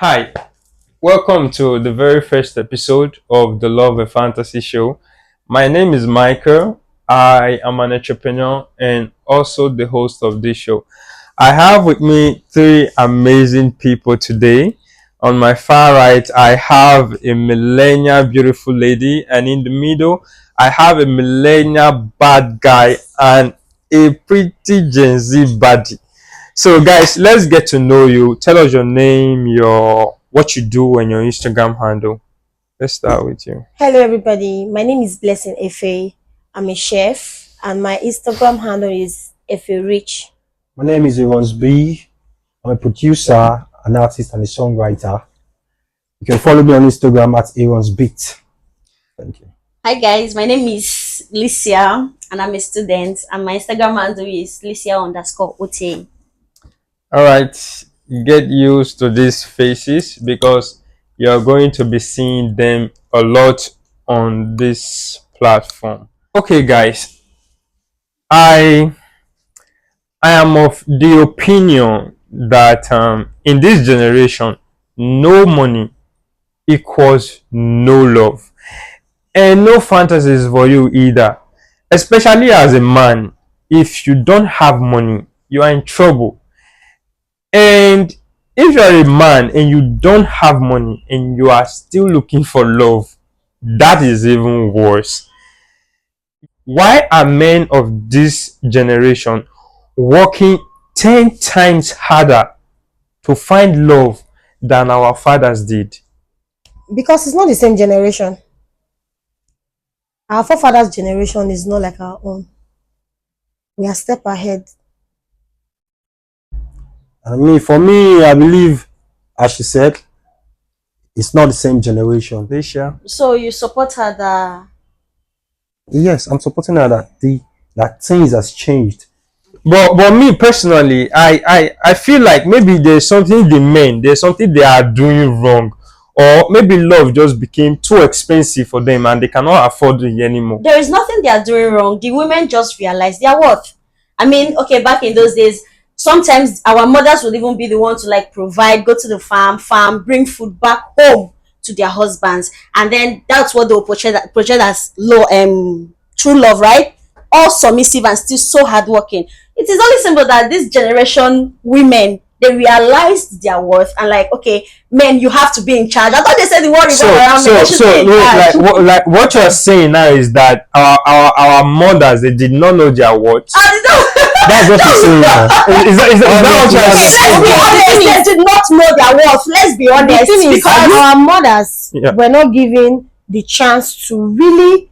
Hi, welcome to the very first episode of the Love and Fantasies Show. My name is Michael. I am an entrepreneur and also the host of this show. I have with me three amazing people today. On my far right, I have a millennial beautiful lady, and in the middle, I have a millennial bad guy and a pretty Gen Z baddie. So guys, let's get to know you. Tell us your name, your what you do, and your Instagram handle. Let's start with you. Hello everybody, my name is Blessing Efe. I'm a chef and my Instagram handle is Efe Rich. My name is Aaron's B. I'm a producer, an artist, and a songwriter. You can follow me on Instagram at Aaron's Beat. Thank you. Hi guys, my name is Licia and I'm a student and my Instagram handle is Licia_OTA. Alright, get used to these faces because you're going to be seeing them a lot on this platform. Okay guys, I am of the opinion that in this generation, no money equals no love. And no fantasies for you either. Especially as a man, if you don't have money, you are in trouble. And if you're a man and you don't have money and you are still looking for love, that is even worse. Why are men of this generation working 10 times harder to find love than our fathers did? Because it's not the same generation. Our forefathers' generation is not like our own. We are a step ahead. For me, I believe, as she said, it's not the same generation. Alicia? So you support her that... Yes, I'm supporting her that things has changed. But me personally, I feel like maybe there's something there's something they are doing wrong. Or maybe love just became too expensive for them and they cannot afford it anymore. There is nothing they are doing wrong. The women just realize their worth. I mean, okay, back in those days, sometimes our mothers would even be the one to like provide, go to the farm, bring food back home to their husbands. And then that's what they will portray as true love, right? All submissive and still so hardworking. It is only simple that this generation women, they realized their worth and like, okay, men, you have to be in charge. I thought they said the word around men. Like what you're saying now is that our mothers, they did not know their worth. That's what you're saying now. Is that what you're saying? Let's be honest, they did not know their worth. Let's be honest. The thing is, because our mothers were not given the chance to really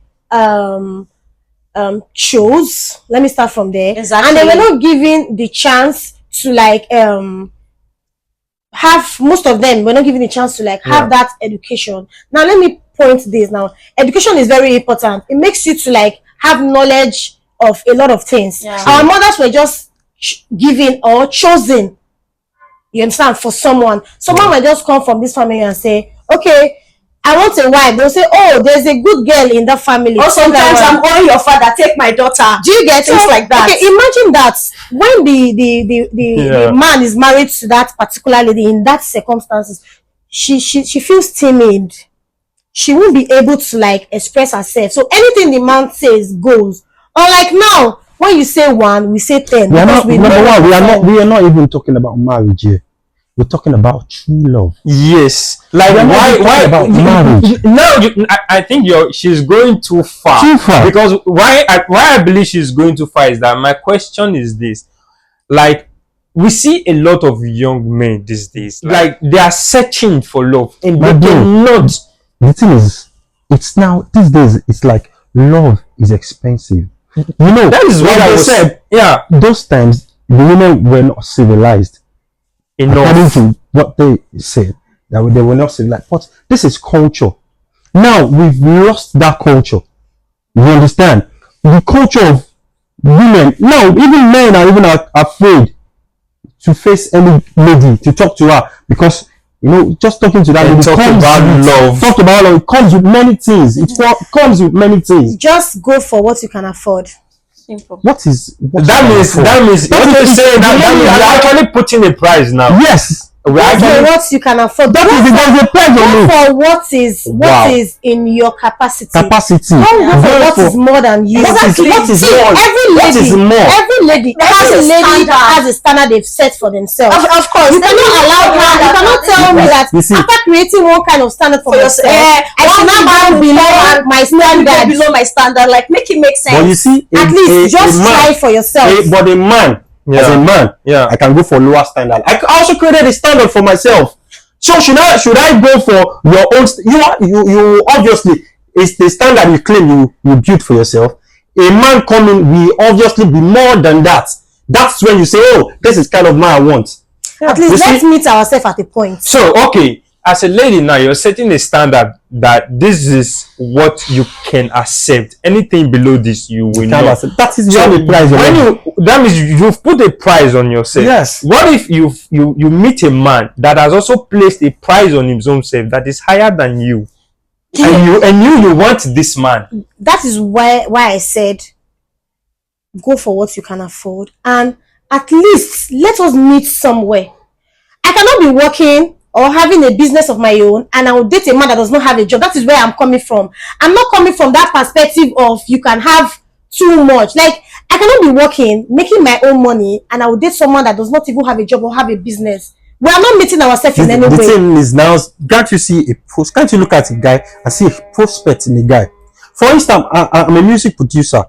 choose. Let me start from there. Exactly. And they were not given the chance to like most of them were not given the chance to like have that education. Now let me point this now. Education is very important. It makes you to like have knowledge of a lot of things. Our mothers were just given or chosen, you understand, for someone will just come from this family and say, okay, I want a wife. They'll say, oh, there's a good girl in the family. Or sometimes I'm owing your father, take my daughter. Do you get things like that? Okay, imagine that when the man is married to that particular lady in that circumstances, she feels timid. She won't be able to like express herself. So anything the man says goes. Unlike now, when you say one, we say 10. We are not even talking about marriage here. We're talking about true love. Yes. Like why about marriage? No, I think she's going too far. Too far. Because why I believe she's going too far is that my question is this. Like, we see a lot of young men these days. Like they are searching for love and they cannot. The thing is, it's now these days it's like love is expensive. You know, that is what I said. Yeah. Those times the women were not civilized. According to what they said, that they were not civilized. But this is culture. Now we've lost that culture. You understand? The culture of women. Now even men are even afraid to face any lady, to talk to her, because just talking to that lady talk about love. Talk about love. It comes with many things. It comes with many things. Just go for what you can afford. Simple. That means what you're saying, that means you're actually putting a price now. Yes. Go for what you can afford. That is there's a price on Go it. for what is in your capacity. Don't go for what is more than you. What is more? Every lady has a standard they've set for themselves. Of course. You cannot allow her. You cannot tell me that after creating one kind of standard for yourself, I should not go below my standard. Below my standard, like make it make sense. But you see, at least just try for yourself. But a man, as a man, I can go for lower standard. I also created a standard for myself. So should I go for your own? You obviously, it's the standard you claim you built for yourself. A man coming will obviously be more than that. That's when you say, oh, this is kind of man I want. At least let's meet ourselves at a point. So okay, as a lady now, you're setting a standard that this is what you can accept. Anything below this, you will not. That is the price. That means you've put a price on yourself. Yes. What if you meet a man that has also placed a price on his own self that is higher than you, and you want this man? That is why I said go for what you can afford, and at least let us meet somewhere. I cannot be working or having a business of my own and I will date a man that does not have a job. That is where I'm coming from. I'm not coming from that perspective of you can have too much. Like, I cannot be working, making my own money, and I will date someone that does not even have a job or have a business. We are not meeting ourselves in any way. The thing is now, can't you see a post? Can't you look at a guy and see a prospect in a guy? For instance, I'm a music producer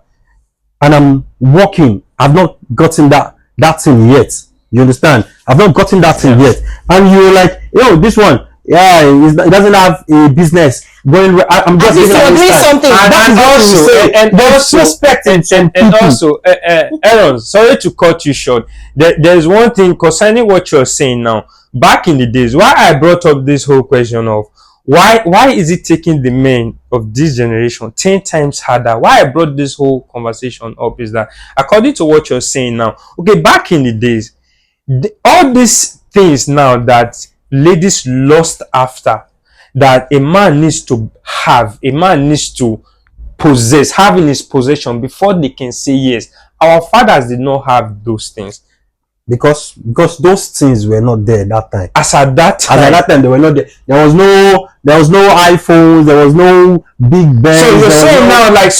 and I'm working. I've not gotten that thing yet. You understand? I've not gotten that thing yet. And you're like, yo, this one, it doesn't have a business going. I'm just doing something. And also, Aaron, sorry to cut you short. There's one thing concerning what you're saying now. Back in the days, why I brought up this whole question of why is it taking the men of this generation 10 times harder? Why I brought this whole conversation up is that according to what you're saying now, okay, back in the days, all these things now that ladies lust after, that a man needs to have, a man needs to possess, have in his possession before they can say yes. Our fathers did not have those things. Because those things were not there that time. As at that time they were not there. There was no iPhones, there was no big bands. So you're saying now like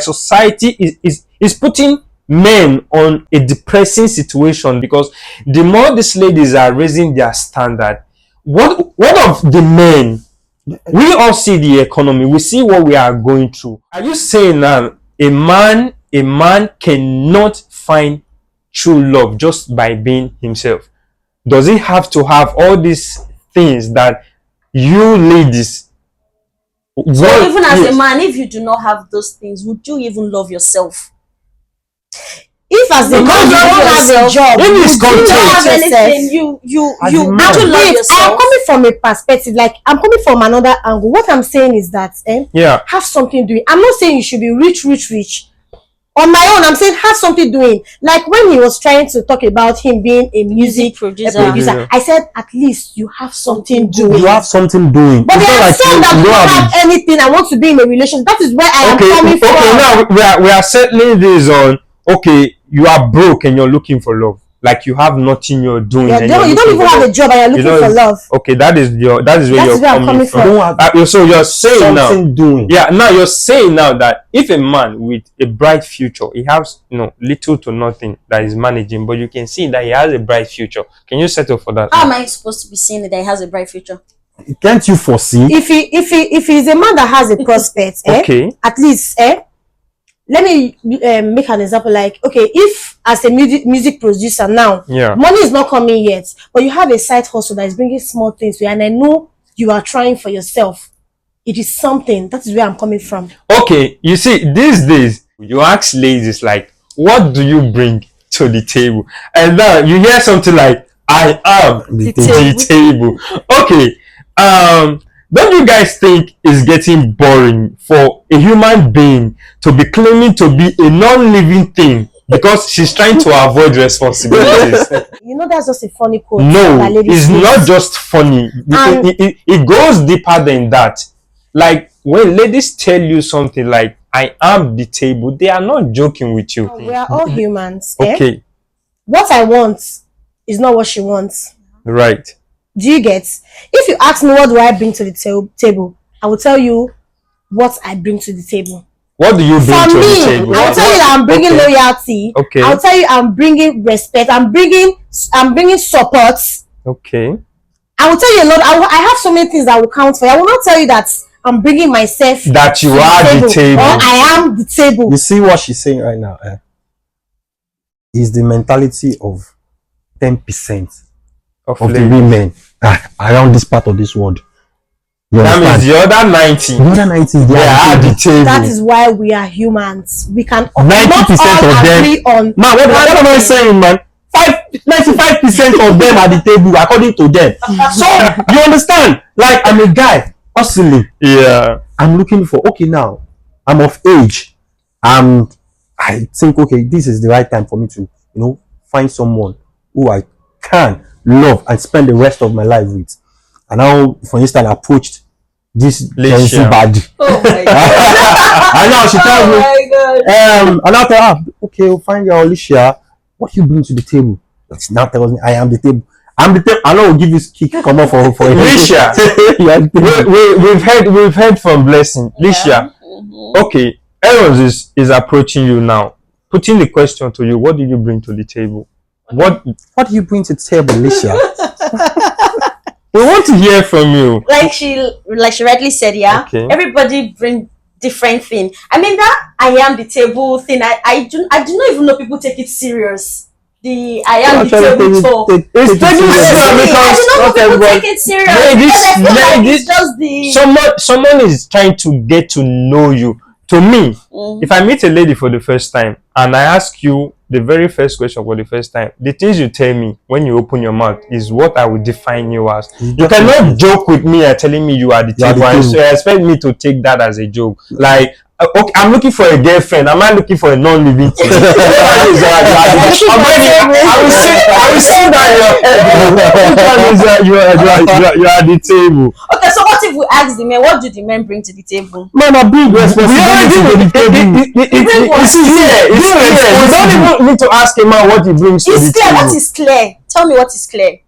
society is putting men on a depressing situation, because the more these ladies are raising their standard, what of the men? We all see the economy, we see what we are going through. Are you saying now a man cannot find true love just by being himself? Does he have to have all these things that you ladies? So even as a man, if you do not have those things, would you even love yourself? If as a man you don't have a job, if it's content, you actually love yourself. I'm coming from a perspective, like I'm coming from another angle. What I'm saying is that have something doing. I'm not saying you should be rich. On my own, I'm saying have something doing. Like when he was trying to talk about him being a music producer, I said at least you have something doing. You have something doing. But there are some that don't have anything. I want to be in a relationship. That is where I am coming from. Okay, now we are settling this on. Okay, you are broke and you're looking for love. Like you have nothing you're doing. You don't even have a job and you're looking for love. Okay, that is where you're coming from. So you're saying now you're saying now that if a man with a bright future, he has little to nothing that is managing, but you can see that he has a bright future. Can you settle for that? How am I supposed to be seeing that he has a bright future? Can't you foresee? If he's a man that has a prospect, okay, at least let me make an example. Like, okay, if as a music producer now, money is not coming yet, but you have a side hustle that is bringing small things to you, and I know you are trying for yourself, it is something. That is where I'm coming from. Okay, you see, these days you ask ladies like, what do you bring to the table? And now you hear something like, I am the table. Okay, don't you guys think it's getting boring for a human being to be claiming to be a non-living thing because she's trying to avoid responsibilities? That's just a funny quote. No, it's not just funny. It goes deeper than that. Like when ladies tell you something like, I am the table, they are not joking with you. We are all humans. Okay. What I want is not what she wants. Right. Do you get? If you ask me what do I bring to the table, I will tell you what I bring to the table. What do you bring For to me, the table? I'll tell you that I'm bringing loyalty. Okay. I'll tell you I'm bringing respect. I'm bringing support. Okay. I will tell you a lot. I have so many things that will count for you. I will not tell you that I'm bringing myself. That you are the table. Or I am the table. You see what she's saying right now? Is the mentality of 10% of the women around this part of this world. That means the other 90. The other 90 they are the table. That is why we are humans. We can 90% of them. Man, what am I saying, man? 95% of them are the table according to them. So you understand? Like, I'm a guy hustling. Yeah. I'm looking for, okay, now I'm of age. I think, okay, this is the right time for me to, find someone who I can love and spend the rest of my life with. And now, for instance, I approached this Jency body. Oh my god. And now she tells me, and I'll tell her, okay, we'll find your Alicia. What you bring to the table? She now tells me, I am the table. I'm the table. I know we'll give this kick come off for Alicia. We've heard from Blessing. Alicia. Okay, Aaron is approaching you now, putting the question to you. What do you bring to the table? What do you bring to the table, Alicia? We want to hear from you. Like she rightly said, yeah. Okay. Everybody bring different thing. I mean that I am the table thing. I do not even know people take it serious. The I am the table talk. It's taking serious because not everyone take it serious. Ladies, just the someone is trying to get to know you. To me, if I meet a lady for the first time and I ask you the very first question for the first time, the things you tell me when you open your mouth is what I would define you as. You cannot joke with me and telling me you are the table, and so expect me to take that as a joke. Like, okay, I'm looking for a girlfriend. Am I looking for a non-living thing? I will say that you are the table. Okay, so what if we ask the men? What do the men bring to the table? Man, I bring responsibility to the table. It's clear. We don't even need to ask a man what he brings to the table. What is clear? Tell me what is clear.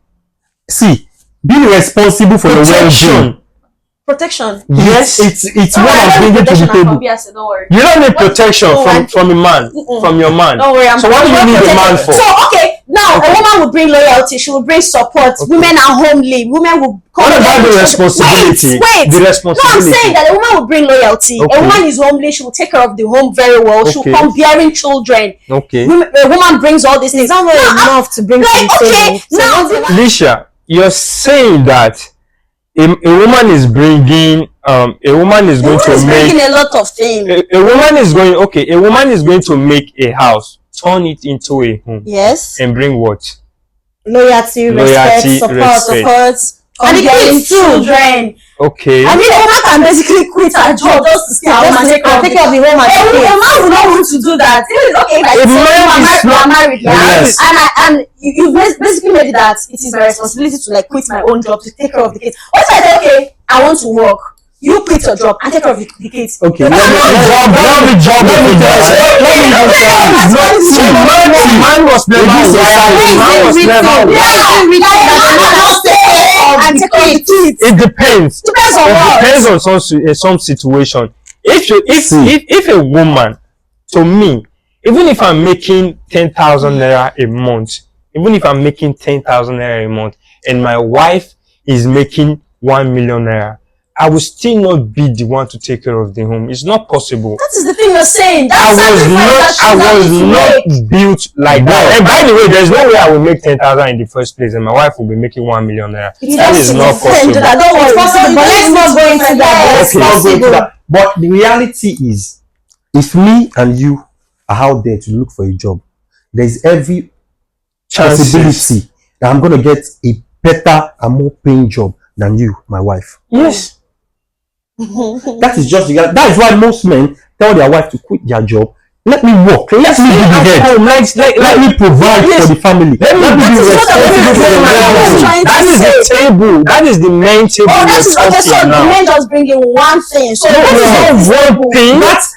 See, being responsible for your well-being. Protection. Yes, it's what I'm bringing to the table. Don't worry. You don't need protection from a man, from your man. Don't worry. So what do you need a man for? So okay, now a woman will bring loyalty. She will bring support. Women are homely. Women will. What about the responsibility? Wait. The responsibility. No, I'm saying that a woman will bring loyalty. A woman is homely. She will take care of the home very well. She will come bearing children. Okay. A woman brings all these things. It's not enough to bring to the table. Now, Alicia, you're saying that a woman is bringing a woman is going to make a lot of things. A woman is going to make a house, turn it into a home. Yes. And bring what? Loyalty, respect, support. And the children. Okay. I mean, a woman can basically quit her job just to stay at home and take care of the home. A man will not want to do that. Okay, like you are married, yes. And you basically made it that it is my responsibility to like quit my own job to take care of the kids. What if I say, okay, I want to work. You quit your job and take care of the kids. Okay, Man was It depends. Depends on some situation. If a woman, to me, even if I'm making 10,000 naira a month, and my wife is making 1 million naira, I will still not be the one to take care of the home. It's not possible. That is the thing you're saying. I was not built like that. And by the way, there's no way I will make 10,000 in the first place, and my wife will be making 1 million naira. That is not possible. It's possible, but let's not go into that. Let's not go into that. But the reality is, if me and you are out there to look for a job, there's every possibility that I'm going to get a better and more paying job than you, my wife. Yes. That is just that is why most men tell their wife to quit their job Let me work. Let me be the head. Let me provide for the family. Let me be responsible for the family. That is the table. That is the main table. Oh, that is okay. So the men just bring in one thing. So that is one thing. That's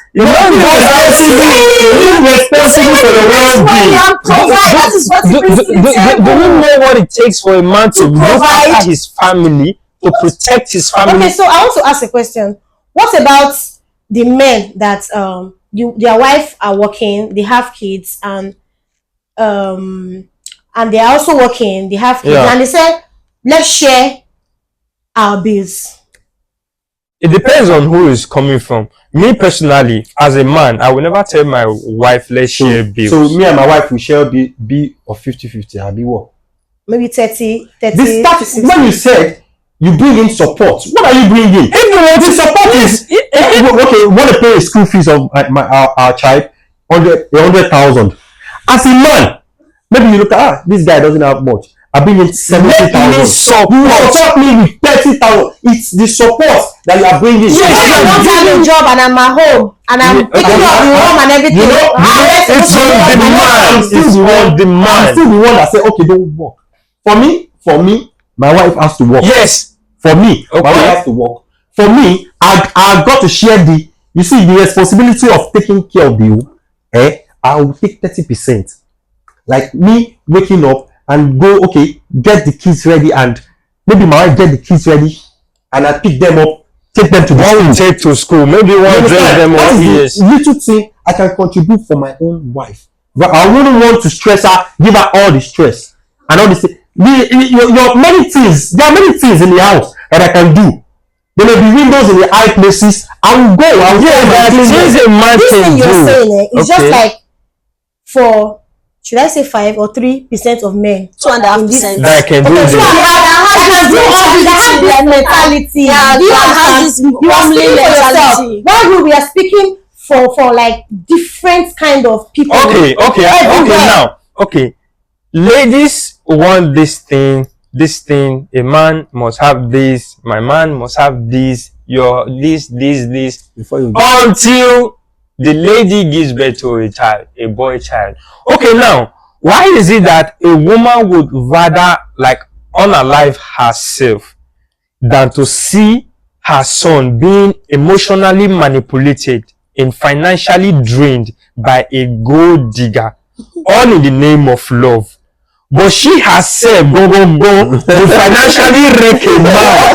responsible for the well-being. Do you know what it takes for a man to look after his family, to protect his family? Okay, so I want to ask a question. What about the men that their wife are working, they have kids, and they're also working, they have kids, and they say, let's share our bills? It depends on who is coming from. Me personally, as a man, I will never tell my wife, let's share bills. So me and my wife will share B of 50-50. I'll be what? Maybe 30. When you said you bring in support, what are you bringing? The support is okay. Want to pay the school fees of our child, 100,000. As a man, maybe you look at this guy doesn't have much. I bring in 70,000. You will support me with 30,000. It's the support that you are bringing. Yes, I don't have a job and I'm at home and I'm picking up the home and everything. It's on demand. I'm still the one that say, okay, don't work. For me, my wife has to work. Yes. For me, my wife has to work. For me, I got to share the responsibility of taking care of the home. I will take 30%. Like me waking up and go, okay, get the kids ready, and maybe my wife get the kids ready, and I pick them up, take them to the school. Take to school. Maybe one dress them up. Yes. Little thing I can contribute for my own wife, but I wouldn't want to stress her, give her all the stress and all this. Your many things. There are many things in the house that I can do. There may be windows in the high places. I will go. This thing you're saying, it's just like for, should I say 5 or 3% of men? 2.5%. That can do this. They have this mentality. You are speaking for yourself. While we are speaking for like different kind of people. Okay. Ladies want this thing. A man must have this. My man must have this. This. Before you until the lady gives birth to a boy child. Okay, now, why is it that a woman would rather like unalive herself than to see her son being emotionally manipulated and financially drained by a gold digger, all in the name of love? But she herself go will financially wreck a man.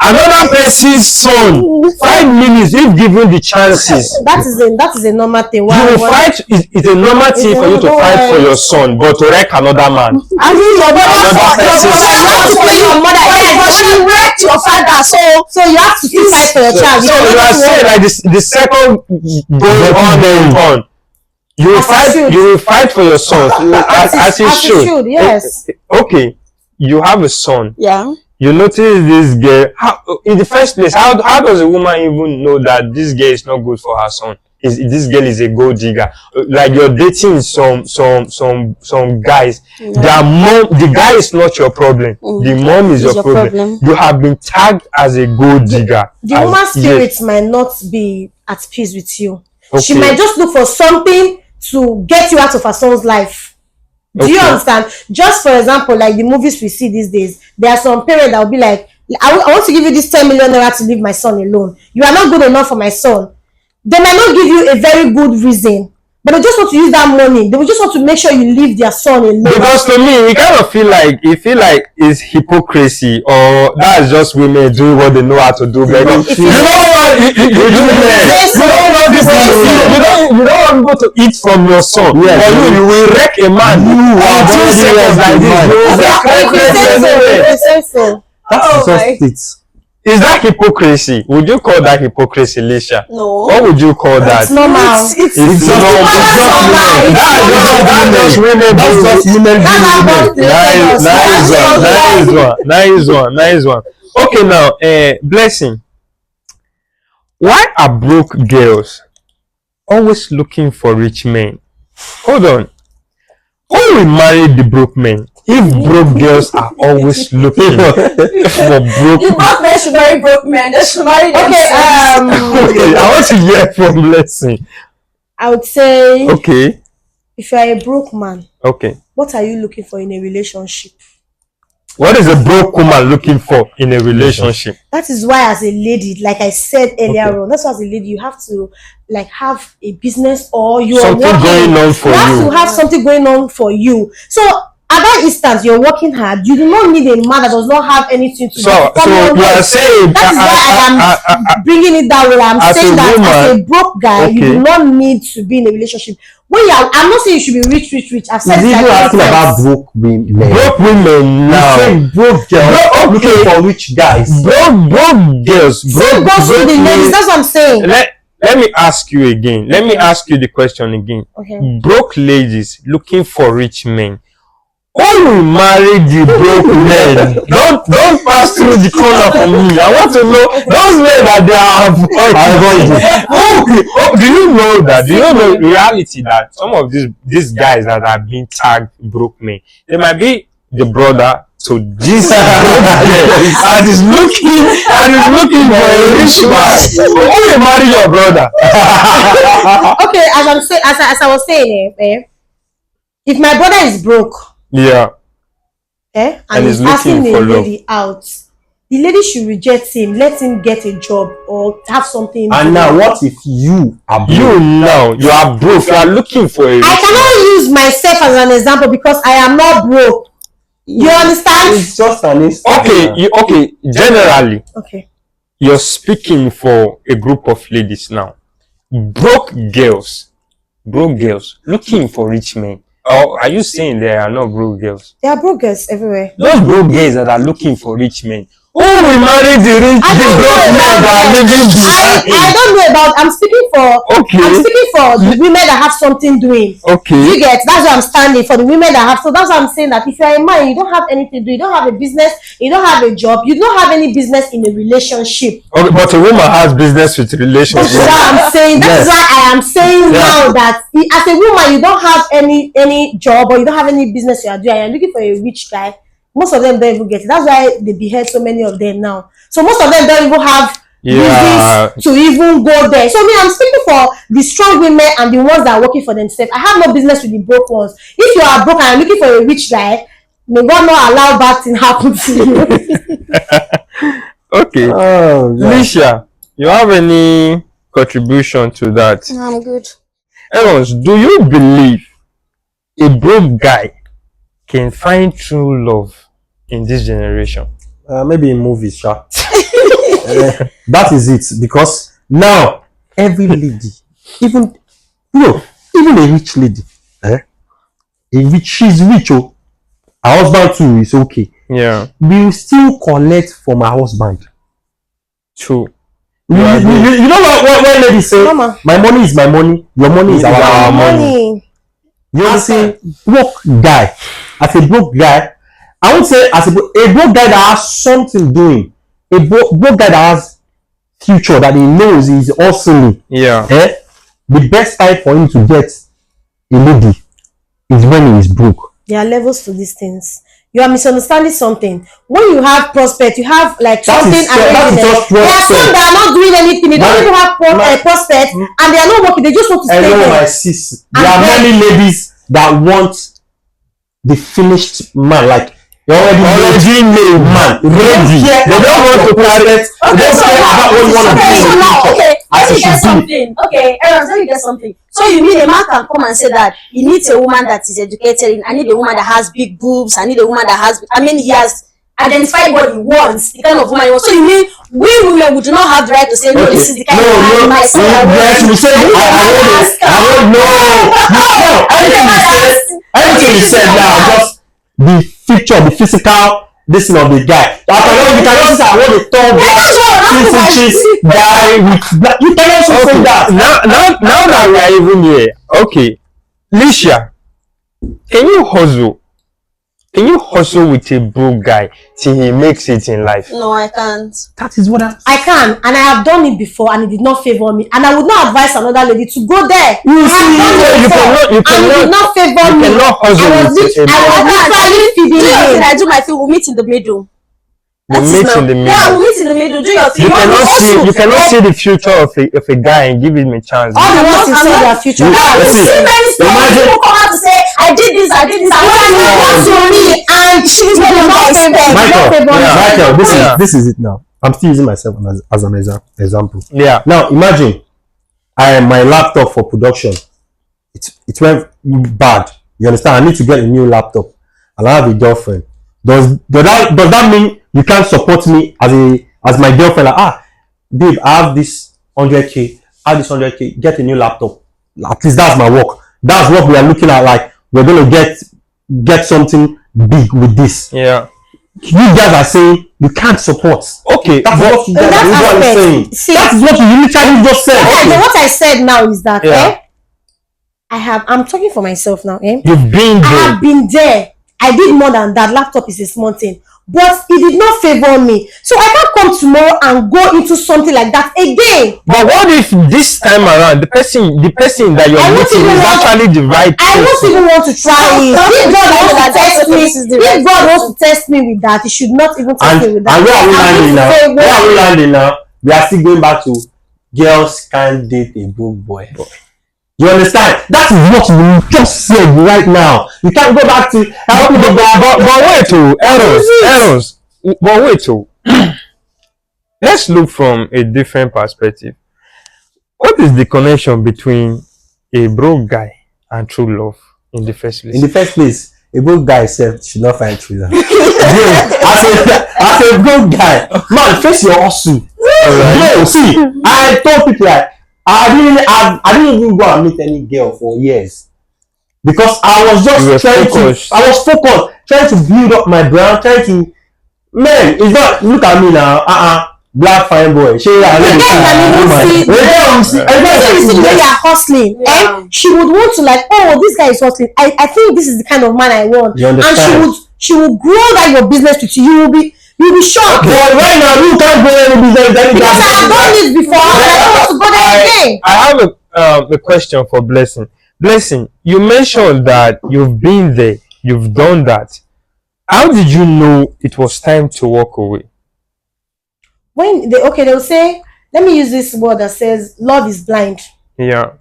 Another person's son, 5 minutes if given the chances. That is a normal thing. You will fight. It's a normal thing for you to fight for your son, but to wreck another man. I mean, your mother, but she wrecked your father, so you have to still fight for your child. So you are saying like the second going on. You will fight for your son as you should. Yes. Okay, you have a son. Yeah. You notice this girl. In the first place, how does a woman even know that this girl is not good for her son? This girl is a gold digger. Like you're dating some guys. Their mom, the guy is not your problem. The mom is your problem. You have been tagged as a gold digger. The woman's spirit might not be at peace with you. Okay. She might just look for something to get you out of her son's life. Do you understand? Just for example, like the movies we see these days, there are some parents that will be like, I want to give you this 10 million naira to leave my son alone. You are not good enough for my son. They might not give you a very good reason, but they just want to use that money. They will just want to make sure you leave their son alone. Because to me, it kind of feel like it's hypocrisy, or that's just women doing what they know how to do. But you don't want people to eat from your son. You will wreck a man. Is that hypocrisy? Would you call that hypocrisy, Lisha? No. What would you call that? It's normal. It's normal. Nice one. Okay, now, Blessing. Why are broke girls always looking for rich men? Hold on. Who will marry the broke men? If broke girls are always looking for broke the broke men should marry broke men. They should marry themselves. Okay, I want to hear from Blessing. I would say, Okay. if you are a broke man, Okay. what are you looking for in a relationship? What is a broke woman looking for in a relationship? That is why, as a lady, like I said earlier on, that's why as a lady you have to like have a business, or you Something are working. going on for You have you. to have something going on for you. So at that instance, you're working hard. You do not need a man that does not have anything to do. So you are saying That is why I am bringing it that way. I'm saying that as a broke guy, you do not need to be in a relationship. When you are, I'm not saying you should be rich. I've said Is it even asking about broke women. Broke women now. Broke girls looking for rich guys. Broke girls. Same goes to the ladies. That's what I'm saying. Let me ask you again. Let me ask you the question again. Okay. Broke ladies looking for rich men. Who will marry the broke men? Don't pass through the corner for me. I want to know those men that they are avoiding. Do you know that? Do you know the reality that some of these guys that are being tagged broke men, they might be the brother to this and is looking for a rich man. Who will marry your brother? Okay, as I was saying, if my brother is broke, yeah, and he's asking the lady out, the lady should reject him, let him get a job or have something. And now, what if you are broke? You are broke. You are looking for a rich I cannot use myself as an example because I am not broke. You understand? It's just an instance. Okay. Generally, okay, you're speaking for a group of ladies now. Broke girls looking for rich men. Or are you saying there are no broke girls? There are broke girls everywhere. Those broke girls that are looking for rich men. Who will marry the broke men that are living behind? I don't know about. I'm speaking for the women that have something doing. Okay. You get? That's what I'm standing for. The women that have. So that's what I'm saying. That if you're a man, you don't have anything to do. You don't have a business. You don't have a job. You don't have any business in a relationship. Okay, but a woman has business with relationship. That's what I'm saying. That's why I am saying now that as a woman, you don't have any job or you don't have any business you are doing. You're looking for a rich guy. Most of them don't even get it. That's why they behead so many of them now. So most of them don't even have business to even go there. So I'm speaking for the strong women and the ones that are working for themselves. I have no business with the broke ones. If you are broke and you're looking for a rich guy, may God not allow bad thing happen to you. Okay. Alicia, you have any contribution to that? No, I'm good. Evans, do you believe a broke guy can find true love in this generation? Maybe in movies, sure. That is it. Because now every lady, even a rich lady, she's rich, her husband too is okay. Yeah. Will still collect from her husband. True. You know what ladies say? Mama. My money is my money. Your money is our money. You understand? Broke guy. As a broke guy, I would say as a broke guy that has something doing. A broke guy that has future, that he knows he's awesome. Yeah. The best time for him to get a lady is when he is broke. There are levels to these things. You are misunderstanding something. When you have prospect, you have like something. There are some that are not doing anything. They don't even have prospect, and they are not working. They just want to stay there. My sis, there are many ladies that want the finished man, like already made man. They don't want to target. They don't care about what you want to do. Okay, let me get something. Okay, Aaron, let me get something. So you mean a man can come and say that he needs a woman that is educated, I need a woman that has big boobs, I need a woman that has, he has identified what he wants, the kind of woman he wants. So you mean we women would not have the right to say, no, this is the kind of woman I say I want. Everything you said now, just the feature, the physical, this of the guy. You cannot say I want a tall black guy with. You cannot say that. Now that we are even here, okay, Alicia, can you hustle? Can you hustle with a broke guy till he makes it in life? No, I can't. That is what I can, and I have done it before, and it did not favor me. And I would not advise another lady to go there. You cannot it did not favor me. Cannot hustle I was literally feeding him. I do my thing. We'll meet in the middle. We meet in the middle. Yeah, we meet in the middle. Do your thing. You cannot see the future of a guy and give him a chance. All the ones you see their future. You see many stories. People come out to say, I did this. I want to me, and she's Michael, this is it now. I'm still using myself as an example. Yeah. Now imagine, my laptop for production, it went bad. You understand? I need to get a new laptop, and I have a girlfriend. Does that mean you can't support me as my girlfriend? Like, babe, I have this 100k. I have this 100k. Get a new laptop. At least that's my work. That's what we are looking at. Like, we're gonna get something big with this. Yeah. You guys are saying you can't support. Okay, That's what you guys are saying. See, That's what you literally just said. What I said now is that I'm talking for myself now. You've been there. I have been there. I did more than that. Laptop is a small thing, but it did not favor me. So I can't come tomorrow and go into something like that again. But what if this time around the person that you're meeting is actually the right person? I don't even want to try it. If God wants to test me, if God wants to test me with that, He should not even test me with that. And where are we landing now? Where are we landing now? We are still going back to girls can't date a broke boy. You understand? That is what you just said right now. You can't go back to But wait, Eros. But wait, let's look from a different perspective. What is the connection between a broke guy and true love in the first place? In the first place, a broke guy said should not find true love. As a broke guy, man, face your hustle. Right. See, I told people like I didn't even go and meet any girl for years because I was just focused, trying to build up my brand, man, it's not, look at me now, black fine boy. She you are hustling, and she would want to like, oh, this guy is hustling. I think this is the kind of man I want. And she will grow that your business with you. You'll be shocked. But right now, you can't grow any business because I have done this before. And I don't want to go there again. I have a question for Blessing. Blessing, you mentioned that you've been there, you've done that. How did you know it was time to walk away? When they'll say, let me use this word that says love is blind. Yeah.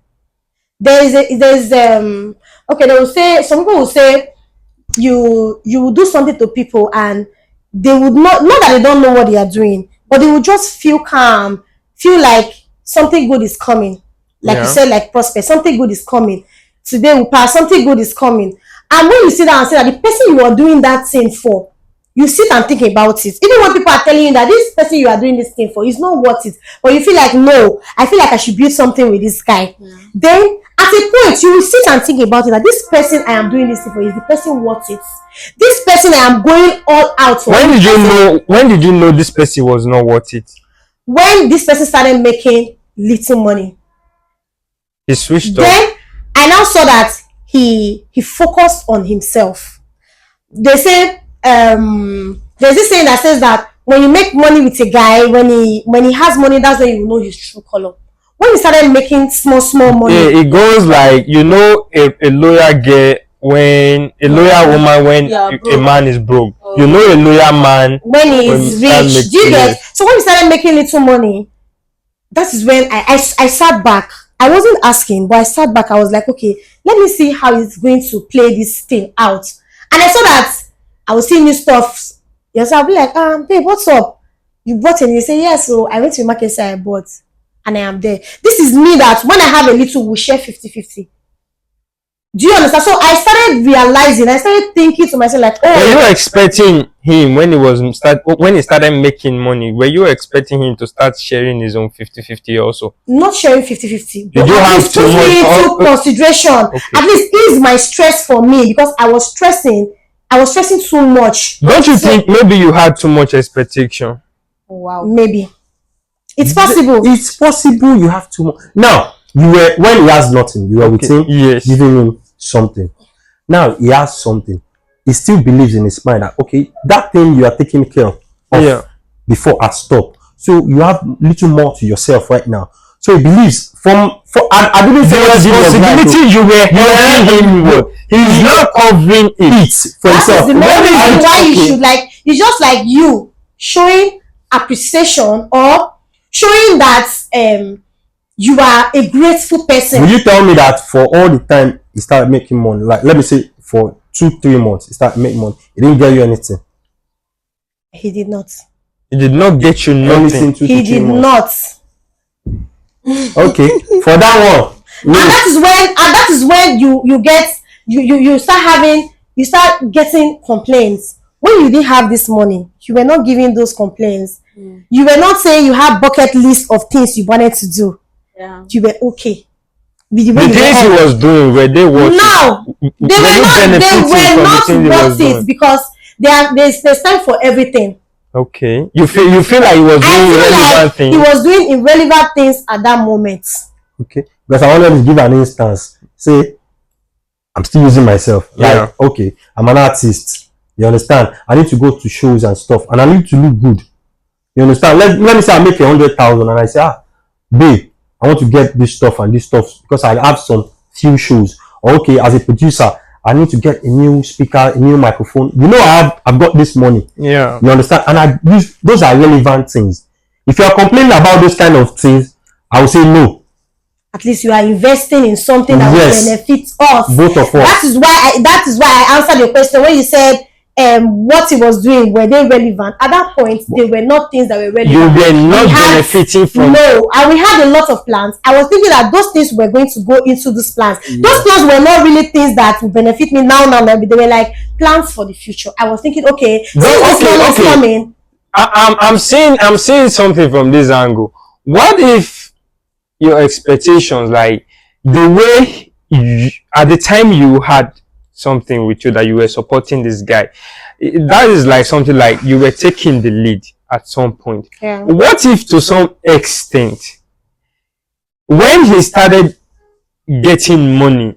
They will say, some people will say you will do something to people and they would not that they don't know what they are doing, but they will just feel calm, feel like something good is coming. Like you said, like prospect, something good is coming. Today will pass, something good is coming. And when you sit down and say that the person you are doing that thing for, you sit and think about it. Even when people are telling you that this person you are doing this thing for is not worth it, but you feel like, no, I feel like I should build something with this guy. Then at a point you will sit and think about it, that this person I am doing this thing for, is the person worth it? This person I am going all out for. When did you know this person was not worth it? When this person started making little money. He switched then I now saw that he focused on himself. They say there's this saying that says that when you make money with a guy, when he has money, that's when you know his true color. When he started making small money, it goes like, you know, a lawyer get when a lawyer woman when a man is broke. You know a lawyer man when he is rich. Do you get? So when he started making little money, that is when I sat back. I wasn't asking, but I sat back. I was like, okay, let me see how he's going to play this thing out. And I saw that I was seeing new stuff. Yes, I'll be like, babe, what's up? You bought it? And you say, yeah, so I went to the market, so I bought. And I am there. This is me that when I have a little, we share 50-50. Do you understand? So I started realizing, I started thinking to myself like, oh. Were you expecting him when he started making money? Were you expecting him to start sharing his own 50-50 also? Not sharing 50-50. Did you have too much consideration? Okay. At least ease my stress for me, because I was stressing too much. Don't you think maybe you had too much expectation? Oh, wow. Maybe. It's possible. It's possible you have too much. Now, you were, when he has nothing, you were with him, giving him something. Now he has something. He still believes in his mind that, okay, that thing you are taking care of before has stopped. So you have little more to yourself right now. So he believes I didn't say the responsibility you were helping him with. He's not covering it for himself. The main reason why you should, like, it's just like you showing appreciation or showing that you are a grateful person. Will you tell me that for all the time he started making money, like let me say for 2-3 months he started making money, he didn't get you anything? He did not. He did not get you nothing. He did not. Okay, for that one. And that is when you start getting complaints. When you didn't have this money, you were not giving those complaints. You were not saying you have bucket list of things you wanted to do. Yeah. You were okay. The things he was doing, were they worth No, it? they were not worth it because there's time for everything. Okay. You feel like he was doing irrelevant things? He was doing irrelevant things at that moment. Okay. Because I wanted to give an instance. Say, I'm still using myself. Like, okay, I'm an artist. You understand? I need to go to shows and stuff, and I need to look good. You understand? Let me say I make 100,000, and I say, babe, I want to get this stuff and this stuff because I have some few shows. Or okay, as a producer, I need to get a new speaker, a new microphone. You know, I've got this money. Yeah. You understand? And those are relevant things. If you are complaining about those kind of things, I will say no. At least you are investing in something that will benefit us. Both of us. That is why I answered your question when you said what he was doing, were they relevant? At that point, they were not things that were relevant. You were not benefiting from. No, and we had a lot of plans. I was thinking that those things were going to go into these plans. Yeah. Those plans were not really things that will benefit me now. They were like plans for the future. I was thinking, okay, is coming. I'm seeing something from this angle. What if your expectations, like the way at the time you had something with you that you were supporting this guy, that is like something like you were taking the lead at some point. Yeah. What if to some extent when he started getting money,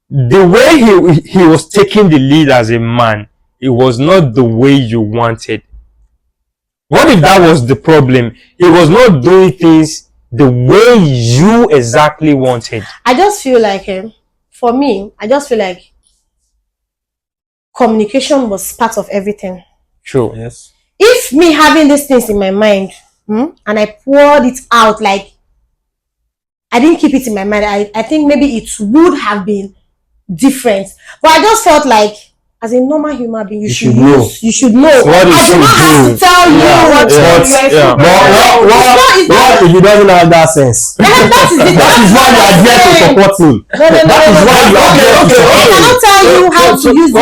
the way he was taking the lead as a man, it was not the way you wanted? What if that was the problem? He was not doing things the way you exactly wanted. I just feel like for me, communication was part of everything. True. Yes. If me having these things in my mind and I poured it out, like I didn't keep it in my mind, I think maybe it would have been different. But I just felt like as a normal human being, you should know. What I do not have to tell you what What if he doesn't have that sense? That is why you are there to support him. That is why you are there to support him. I cannot tell you how to use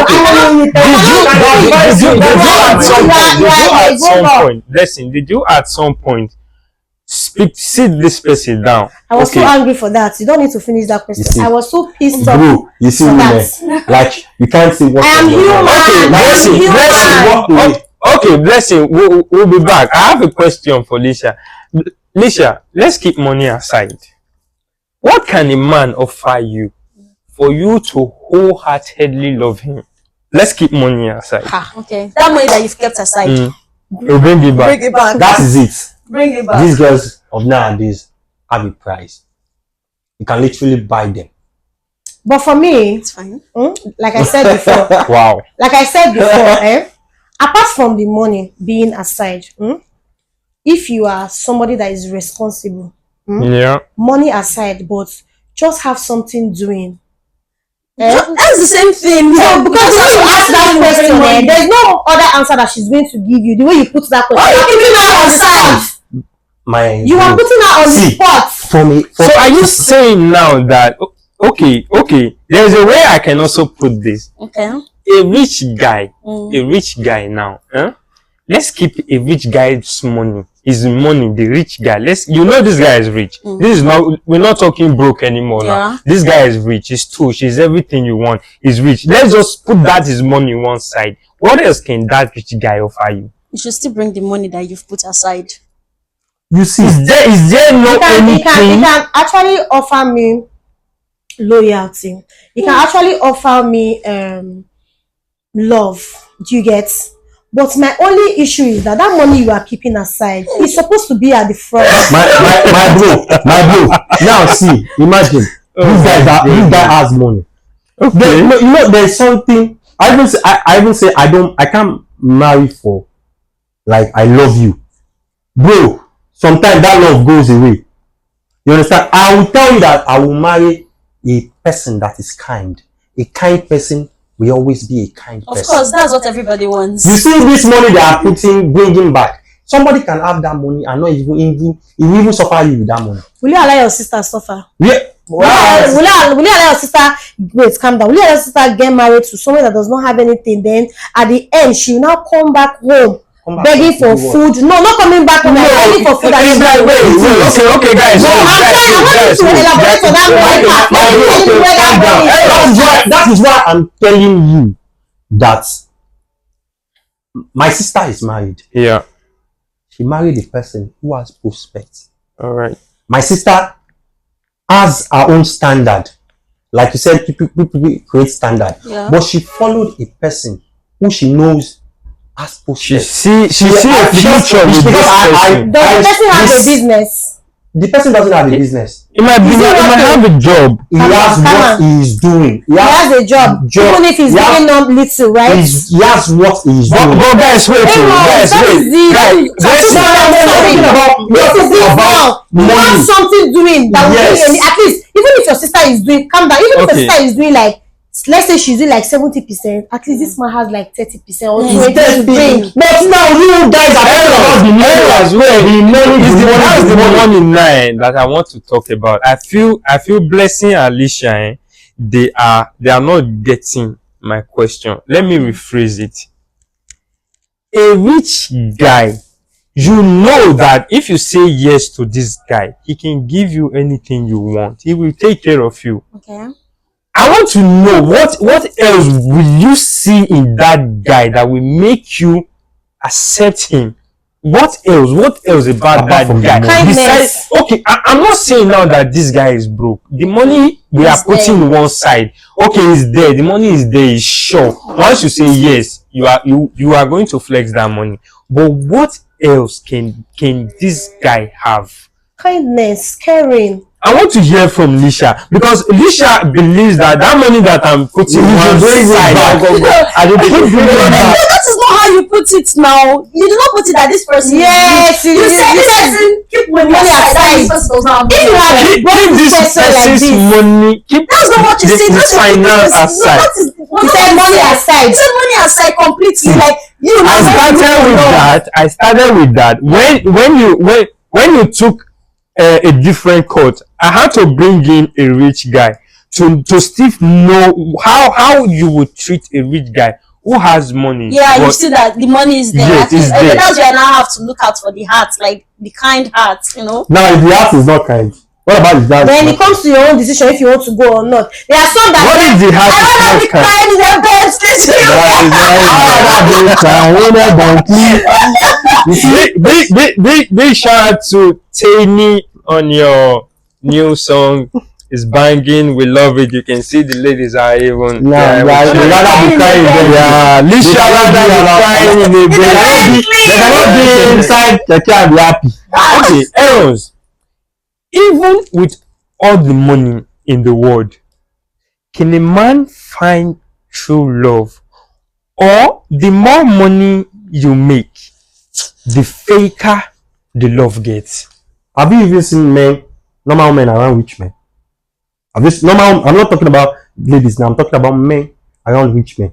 it. Did you at some point sit this person down? I was so angry for that. You don't need to finish that question. See, I was so pissed off. Bro, you see women, like you can't see what I am human. Okay, blessing. We'll be back. I have a question for Lisha. Lisha, let's keep money aside. What can a man offer you for you to wholeheartedly love him? Let's keep money aside. Okay, that money that you've kept aside, we'll bring it back. That is it. Bring it back. These girls of nowadays have a price. You can literally buy them. But for me, It's fine. like I said before, Wow. Apart from the money being aside, if you are somebody that is responsible, money aside, but just have something doing. That's the same thing. So because when you ask that question, there's no other answer that she's going to give you. The way you put that question, you are putting her on spot. You are putting her on the spot. So are you saying now that okay, there's a way I can also put this. Okay. A rich guy now, let's keep a rich guy's money. His money, the rich guy. This guy is rich. This is not, we're not talking broke anymore now. This guy is rich. He's tush. He's everything you want. He's rich. Let's just put that his money one side. What else can that rich guy offer you? You should still bring the money that you've put aside. You see, is there no anything? He can actually offer me loyalty. He can actually offer me love. Do you get? But my only issue is that money you are keeping aside is supposed to be at the front. my bro. Now see, imagine this guy has money. Okay. You know, there's something. I even say I can't marry for like I love you, bro. Sometimes that love goes away. You understand? I will tell you that I will marry a person that is kind. A kind person will always be a kind person. Of course, that's what everybody wants. You see this money they are putting, bringing back. Somebody can have that money and not even suffer you with that money. Will you allow your sister suffer? Yeah. Will you allow your sister, wait, calm down. Will you allow your sister get married to someone that does not have anything? Then at the end, she will now come back home begging for food. No, not coming back home, begging for food. Okay, guys. I want you to elaborate on that. That is why I'm telling you that my sister is married. Yeah. She married a person who has prospects. All right. My sister has her own standard. Like you said, people create standard. Yeah. But she followed a person who she knows has prospects. She see a future with this person. Does the person have a business? The person doesn't have a business. He might have a job. He has what he is doing. He has a job. Even if he's doing not little, right? He has what he is doing. But guys, wait. You want something doing that will bring any, at least, even if your sister is doing, calm down, even if your sister is doing like, let's say she's doing like 70%, at least this man has like 30% or 20% to bring. But now you guys are talking about the money as well. The money line that I want to talk about. I feel Blessing and Alicia, they are not getting my question. Let me rephrase it. A rich guy, you know that if you say yes to this guy, he can give you anything you want. He will take care of you. Okay. I want to know what else will you see in that guy that will make you accept him? What else about that guy? Kindness. Okay, I'm not saying now that this guy is broke. The money we are putting one side. Okay, it's there. The money is there. It's sure. Once you say yes, you are going to flex that money. But what else can this guy have? Kindness, caring. I want to hear from Lisha, because Lisha believes that money that I'm putting one side, that is not how you put it now. You do not put it that this person. Yes, you say this person keep money aside. This person does not have money. Keep this person's money. That's not what you say. This finance aside. He said money aside. He said money aside completely. Like you. I started with that. When you took a different court, I had to bring in a rich guy to still know how you would treat a rich guy who has money. Yeah, you see that the money is there. Yes, it's there. That's why I now have to look out for the heart, like the kind heart, you know. Now, if the heart is not kind, what about his dad? When it comes to your own decision, if you want to go or not, there are some that what if the heart is not kind? crying in their beds. Big shout out to Tani on your new song. It's banging. We love it. You can see the ladies are even. Yeah, rather be crying. Yeah, Lisha rather be crying in the bed. They cannot be inside the car and be happy. Okay, Eros. Even with all the money in the world, can a man find true love? Or the more money you make, the faker the love gets? Have you even seen normal men around rich men? I'm not talking about ladies now, I'm talking about men around rich men.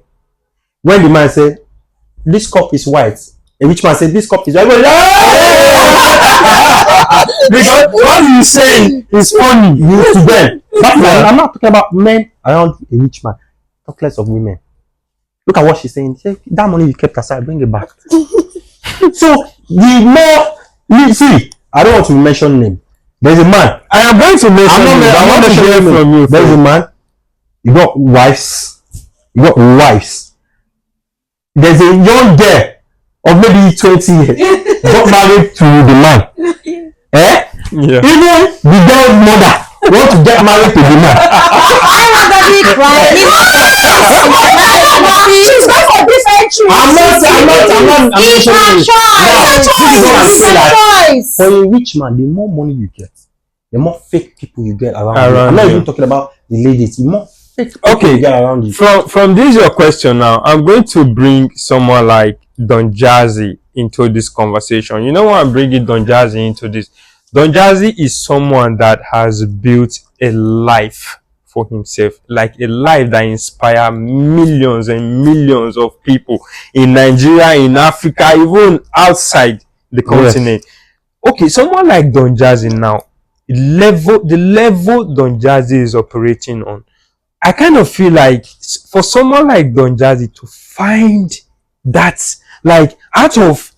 When the man say, this cup is white, a rich man say, this cup is white. Because what you saying is funny to them. I'm not talking about men around a rich man. Talk less of women. Look at what she's saying. She said, that money you kept aside, bring it back. So the more, see, I don't want to mention name. There's a man. I am going to mention name. I want to hear from you. There's a man. You got wives. There's a young girl of maybe 20 years got married to the man. Yeah. Even the girl's mother want to get married to the man. She's going for different trees. I'm not for a rich man, the more money you get, the more fake people you get around you. I'm not even talking about the ladies. The more fake people you get around you. From this your question now, I'm going to bring someone like Don Jazzy into this conversation. You know why I'm bringing Don Jazzy into this? Don Jazzy is someone that has built a life for himself, like a life that inspires millions and millions of people in Nigeria, in Africa, even outside the continent. Okay, someone like Don Jazzy now, the level Don Jazzy is operating on, I kind of feel like for someone like Don Jazzy to find that, like, out of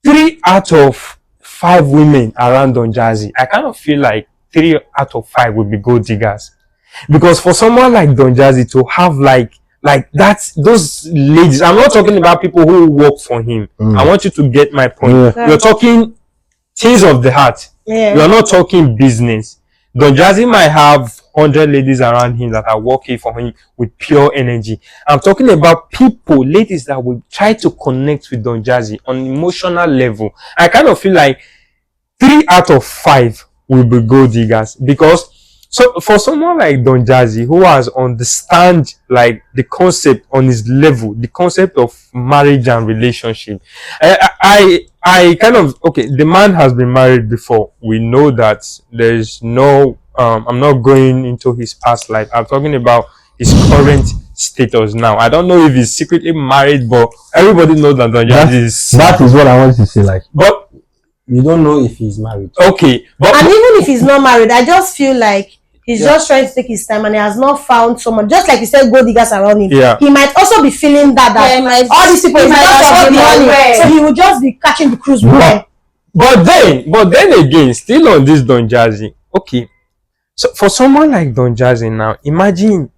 3 out of 5 women around Don Jazzy, I kind of feel like 3 out of 5 would be gold diggers. Because for someone like Don Jazzy to have like that, those ladies, I'm not talking about people who work for him. I want you to get my point. You're talking things of the heart. You're not talking business. Don Jazzy might have 100 ladies around him that are working for him with pure energy. I'm talking about people, ladies that will try to connect with Don Jazzy on emotional level. I kind of feel like 3 out of 5 will be gold diggers, because so for someone like Don Jazzy who has understand like the concept on his level, the concept of marriage and relationship, I kind of, okay, the man has been married before. We know that there's no I'm not going into his past life. I'm talking about his current status now. I don't know if he's secretly married, but everybody knows that Don Jazzy is. That is what I wanted to say. Like, but you don't know if he's married. Okay, and even if he's not married, I just feel like he's just trying to take his time, and he has not found someone. Just like you said, gold diggers around him. He might also be feeling that all these people might also be money, so he will just be catching the cruise with them. But then again, still on this Don Jazzy. Okay, so for someone like Don Jazzy now, imagine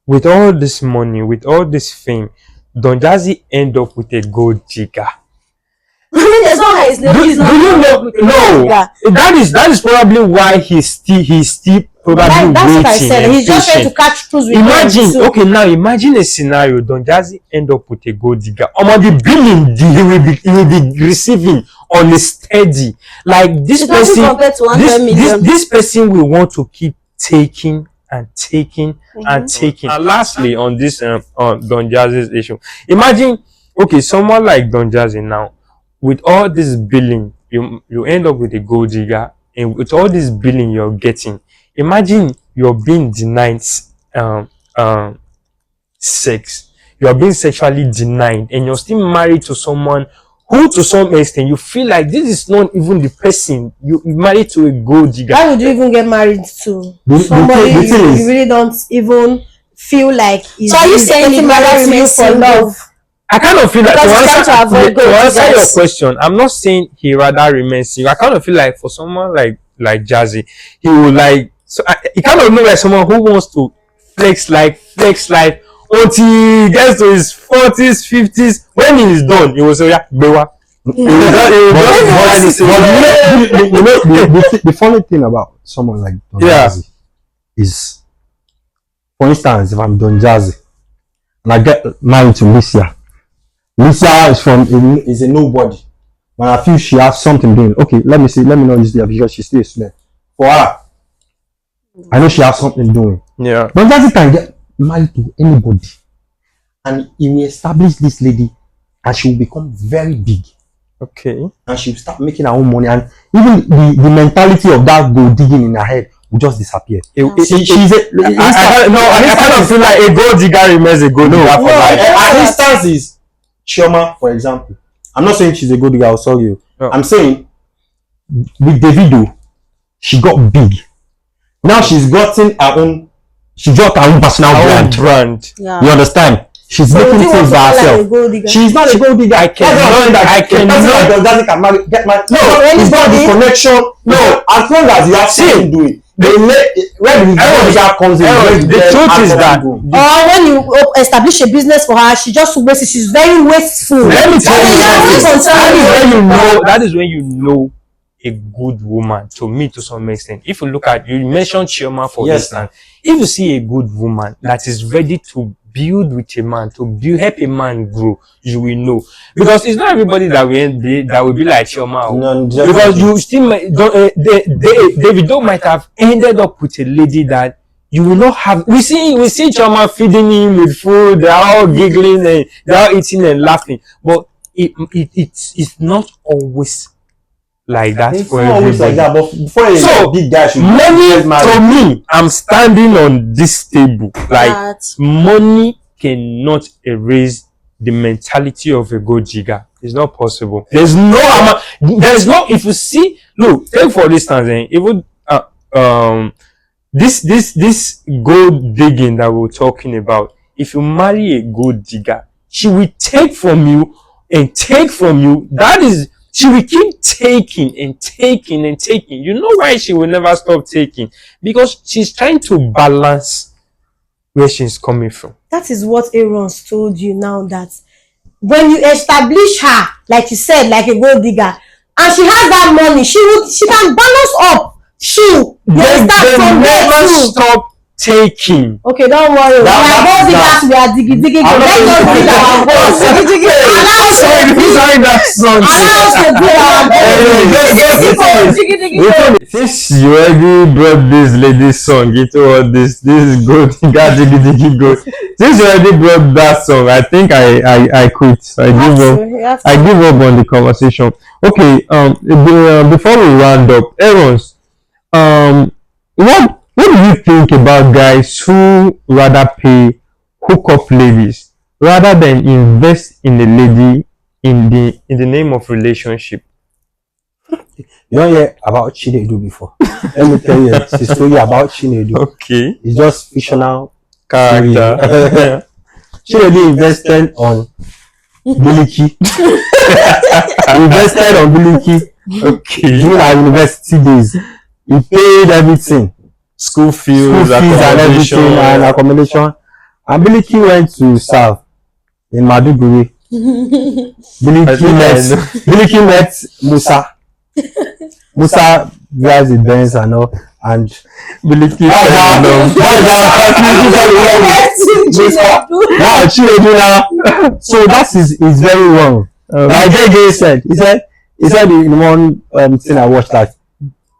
with all this money, with all this fame, Don Jazzy end up with a gold digger. I mean, there's no his name. No, that is probably why he's still probably that's waiting. what I said. He's just trying to catch cruise with Imagine, okay, now imagine a scenario. Don Jazzy end up with a gold digger. The billing he will be receiving on a steady. Like this person, this person will want to keep taking and taking and taking. And lastly, on this on Don Jazzy's issue, imagine, okay, someone like Don Jazzy now, with all this billing, you end up with a gold digger, and with all this billing you're getting, imagine you're being denied sex, you're being sexually denied, and you're still married to someone who, to some extent, you feel like this is not even the person you married to, a gold digger. Why would you even get married to somebody you really don't even feel like is? So are you saying he married to you for love? I kind of feel like to answer your question, I'm not saying he rather remains single. I kind of feel like for someone like Jazzy, he will like, so he kind of look like someone who wants to flex life until he gets to his 40s, 50s. When he is done, he will say, "Yeah, bewa." The funny thing about someone like Don Jazzy is, for instance, if I'm Don Jazzy and I get married to Licia is a nobody. When I feel she has something doing, okay, let me know this there, because she's still a student. For her, I know she has something doing. Yeah. Don Jazzy can get married to anybody, and he will establish this lady, and she will become very big. Okay. And she will start making her own money, and even the mentality of that gold digging in her head will just disappear. I kind of feel like a gold digger remains a gold digger for life. An instance is Chioma, for example. I'm not saying she's a gold digger, I'll tell you. I'm saying with Davido, she got big. Now she's gotten her own. She got her own personal brand. Yeah. You understand? She's making things by herself. She's not a gold digger. I can get married. No, it's not the connection. No, as long as you have something doing. The truth is that, or when you establish a business for her, she just wastes. She's very wasteful. Let me tell you, that is when you know a good woman, to me, to some extent. If you look at, you mentioned Chioma for instance, if you see a good woman that is ready to build with a man, to help a man grow, you will know. Because it's not everybody that will be like Chioma. No, because you still Davido might have ended up with a lady that you will not have. We see Chioma feeding him with food, they're all giggling and they're all eating and laughing. But it's not always like that It's for not always everybody. like that, but before a big guy should Money, get married. to me, I'm standing on this table. Like, That- money cannot erase the mentality of a gold digger. It's not possible. There's no if you see, look, take for instance, even this gold digging that we're talking about. If you marry a gold digger, she will take from you and take from you. That is, she will keep taking and taking and taking. You know why she will never stop taking? Because she's trying to balance where she's coming from. That is what Aaron's told you now, that when you establish her, like you said, like a gold digger, and she has that money, she can balance up. They never stop taking. Okay, don't worry. We are gold diggers, we are digging. Let us dig our holes. Allow us to dig our holes. Since you already brought this lady song into all this gold diggy gold. Since you already brought that song, I think I quit. I give up on the conversation. Okay, before we round up, Aaron's, what do you think about guys who rather pay hookup ladies rather than invest in a lady in the name of relationship? You don't hear about Chinedu before. Let me tell you a story about Chinedu. Okay. It's just fictional Character. Chinedu invested on Biliki. Invested on Biliki. Okay. During our university days. He paid everything. School fees And everything and accommodation. And Biliki went to serve in Maduguri. Biliki met Musa. Musa drives the Benz and all, and Biliki now Chinedu now. So that is very wrong. Like JJ said, he said in one thing I watched that,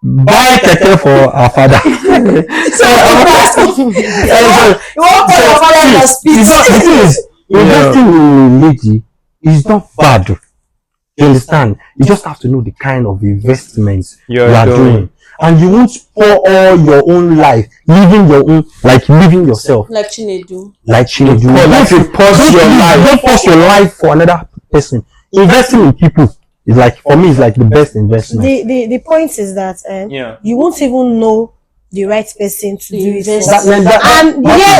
buy keke for our father. Investing in a lady is not bad. You understand? You just have to know the kind of investments you are doing. And you won't pour all your own life, living yourself. Like Chinedu. Don't force your life for another person. Investing in people is like, for me, is like the best investment. The point is that you won't even know the right person to do it for.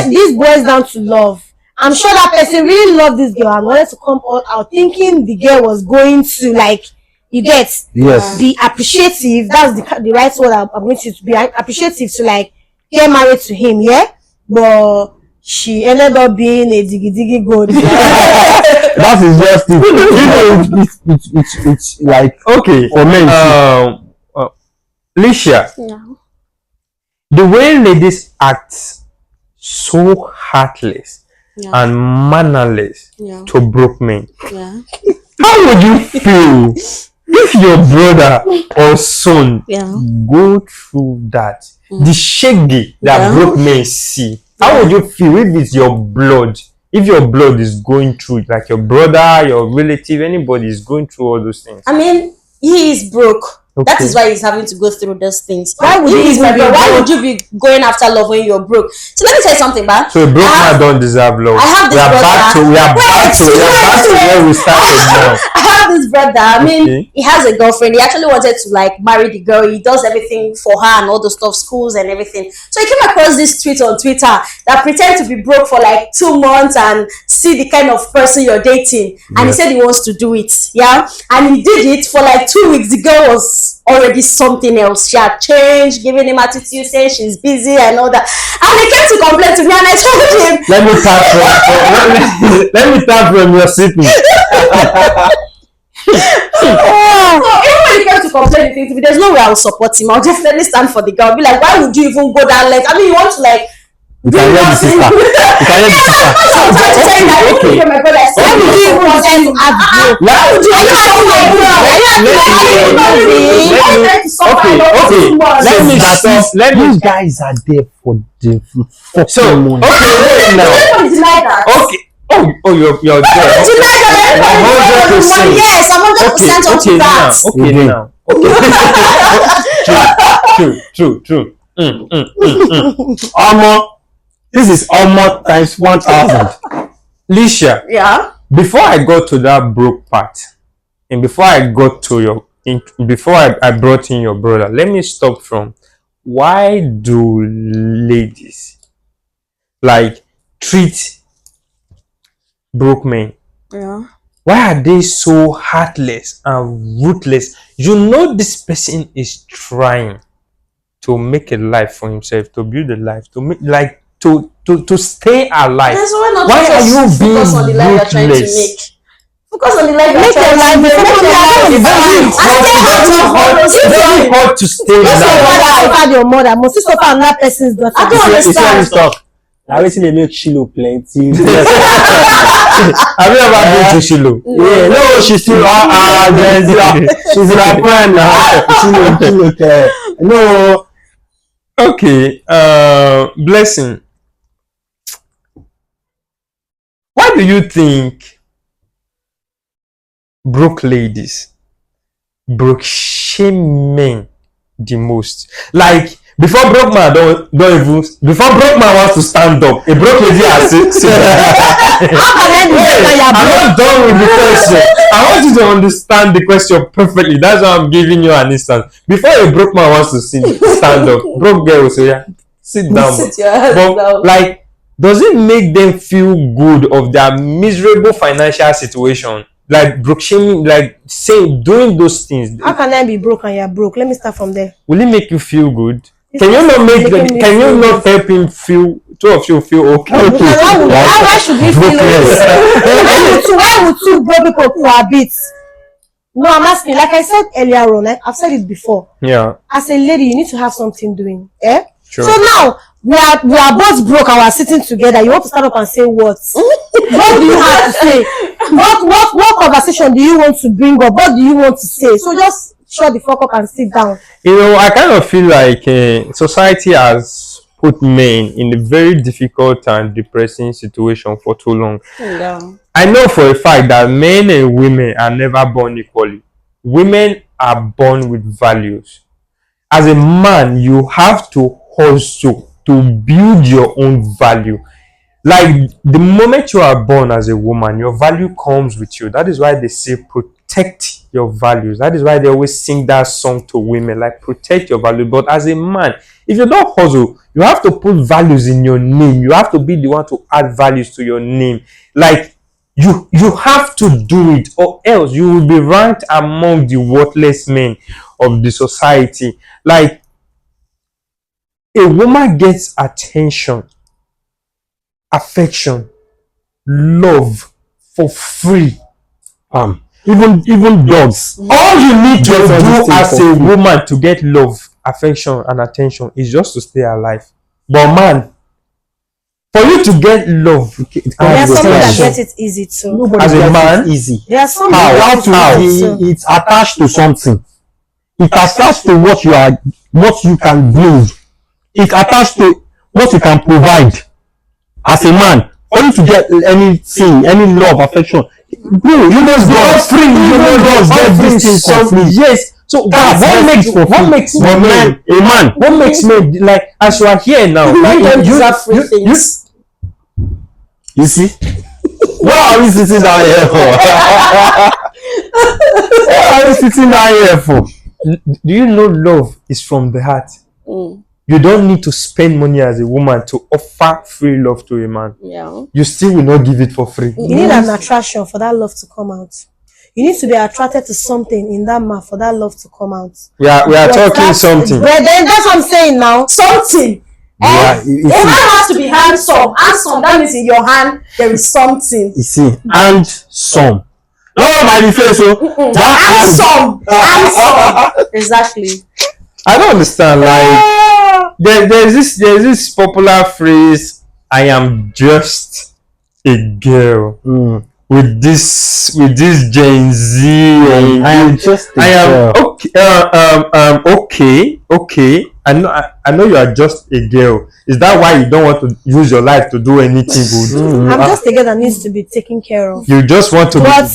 This boils down to love. I'm sure that person really loved this girl and wanted to come all out thinking the girl was going to, like, you get, be appreciative. That's the right word I'm going to be appreciative to, like, get married to him, but she ended up being a diggy gold. That is just it. It's like, okay, for men. Alicia, the way ladies act so heartless and mannerless to broke men, how would you feel if your brother or son go through that? The shaggy that broke men see. How would you feel if it's your blood? If your blood is going through it, like your brother, your relative, anybody is going through all those things. I mean, he is broke. Okay. That is why he's having to go through those things. Why would you be going after love when you're broke? So let me tell you something, man. So a broke man don't deserve love. I have this brother. We are back to where we started now. I have this brother. I mean, he has a girlfriend. He actually wanted to, like, marry the girl. He does everything for her and all the stuff, schools and everything. So he came across this tweet on Twitter that pretend to be broke for like 2 months and see the kind of person you're dating. And he said he wants to do it. And he did it for like 2 weeks. The girl was already something else. She had changed, giving him attitude, saying she's busy and all that. And he came to complain to me, and I told him, let me start from your city. So even when he came to complain to me, there's no way I will support him. I'll definitely stand for the girl. I'll be like, why would you even go that length? I mean, you want to, like, you can hear the sister. Let me guys are there for the so money. Okay, wait now. Okay. Oh, you're there. 100%. Yes, I'm 100% onto that. True. This is almost times 1,000. Lisha, Yeah. before I got to that broke part, and before I got to before I brought in your brother, let me stop from why do ladies like treat broke men? Yeah. Why are they so heartless and ruthless? You know this person is trying to make a life for himself, to build a life, to make to stay alive. That's why not Why are you being focus on the life you're trying to ruthless? make? Focus on the life Make your life. Very hard to stay alive. Suffer your mother. Must you suffer another person's daughter? I don't understand. Stuff. I always they make Shilo plenty. Have you ever been to Shiloh? Yeah, no, she's still she's my friend now. Shilo, no. Okay, Blessing. Why do you think broke ladies broke shame men the most? Like before broke man don't even before broke man wants to stand up, a broke lady has sit I'm not done with the question. I want you to understand the question perfectly. That's why I'm giving you an instance. Before a broke man wants to stand up, broke girl will say, yeah, sit down. Sit your ass But down. like, does it make them feel good of their miserable financial situation? Like broke shaming, like saying doing those things. How can I be broke and you're broke? Let me start from there. Will it make you feel good? It's Can you not make making them, me can you feel not help him feel, two of you feel okay? Why should we feel okay? Why would two broke people cohabit? No, I'm asking. Like I said earlier on, I've said it before. Yeah. As a lady, you need to have something doing. Eh? Sure. So now we are both broke and we're sitting together. You want to stand up and say what? What do you have to say? What conversation do you want to bring up? What do you want to say? So just shut the fuck up and sit down. You know, I kind of feel like society has put men in a very difficult and depressing situation for too long. Yeah. I know for a fact that men and women are never born equally. Women are born with values. As a man, you have to hustle to build your own value. Like the moment you are born as a woman, your value comes with you. That is why they say protect your values. That is why they always sing that song to women, like protect your value. But as a man, if you don't hustle, you have to put values in your name. You have to be the one to add values to your name. Like you have to do it, or else you will be ranked among the worthless men of the society. Like a woman gets attention, affection, love for free. Even dogs. All you need to do as a free. woman to get love, affection, and attention is just to stay alive. But man, for you to get love, There are some that get it easy too. Nobody as a gets man, it easy. There are some How? that How? get it easy too. It's attached to something. It's attached to what you can bring. It's attached to what you can provide as a man. For you to get anything, any love, affection, bro, you must go free. You must get these things for free. Yes. So what makes men a man? What makes men like as you are here now? Like, don't deserve free things. You see? What are we sitting down here for? What are we sitting down here for? Do you know love is from the heart? You don't need to spend money as a woman to offer free love to a man. Yeah. You still will not give it for free. You need an attraction for that love to come out. You need to be attracted to something in that man for that love to come out. We are talking something. But then that's what I'm saying now. Something. Yeah, A man has to be handsome. Handsome, that means in your hand there is something. You see, and some. No, my face, so Handsome. Exactly. I don't understand. Like there's this popular phrase, "I am just a girl," with this Gen Z. And I am just a I am girl. okay. I know you are just a girl. Is that why you don't want to use your life to do anything good? I'm just a girl that needs to be taken care of. You just want to But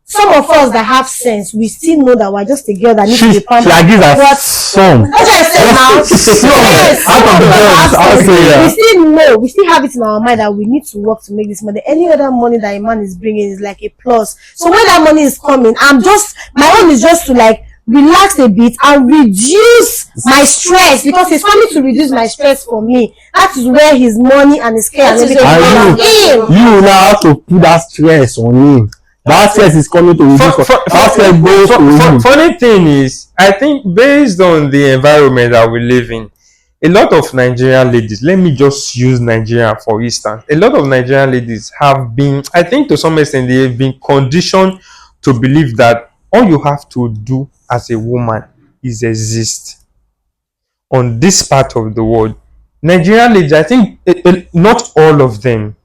some of us that have sense, we still know that we're just a girl that needs to be She pampered. agrees as But some. that's what I said now. Yes, some of us have sense. We still know, we still have it in our mind that we need to work to make this money. Any other money that a man is bringing is like a plus. So when that money is coming, my own is just to like relax a bit and reduce my stress, because he's coming to reduce my stress for me. That is where his money and his care and everything And you now have to put that stress on him. That stress is coming to reduce. Funny thing is, I think based on the environment that we live in, a lot of Nigerian ladies, let me just use Nigeria for instance, a lot of Nigerian ladies have been, I think to some extent, they have been conditioned to believe that all you have to do as a woman is exist on this part of the world. Nigerian ladies, I think not all of them,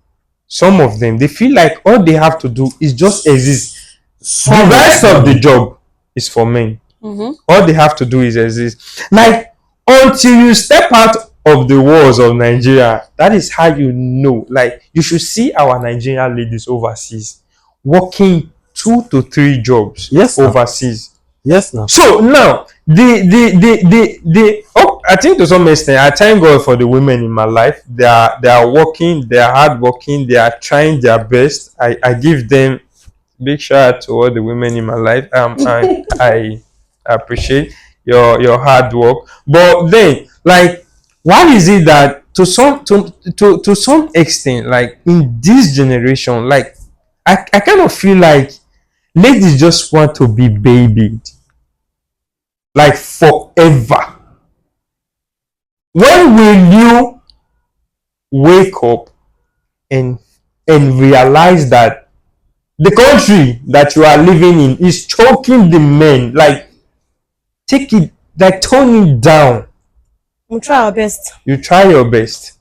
some of them, they feel like all they have to do is just exist. The rest of the job is for men. All they have to do is exist. Like, until you step out of the walls of Nigeria, that is how you know. Like, you should see our Nigerian ladies overseas working 2 to 3 jobs. Yes, overseas. Yes, no. So now, I think to some extent, I thank God for the women in my life. They are working, they are hardworking, they are trying their best. I give them big shout out to all the women in my life. I appreciate your hard work. But then, like, why is it that to some extent, like in this generation, like I kind of feel like ladies just want to be babied, like forever. When will you wake up and realize that the country that you are living in is choking the men? Like, take it, like, tone it down. We'll try our best. You try your best.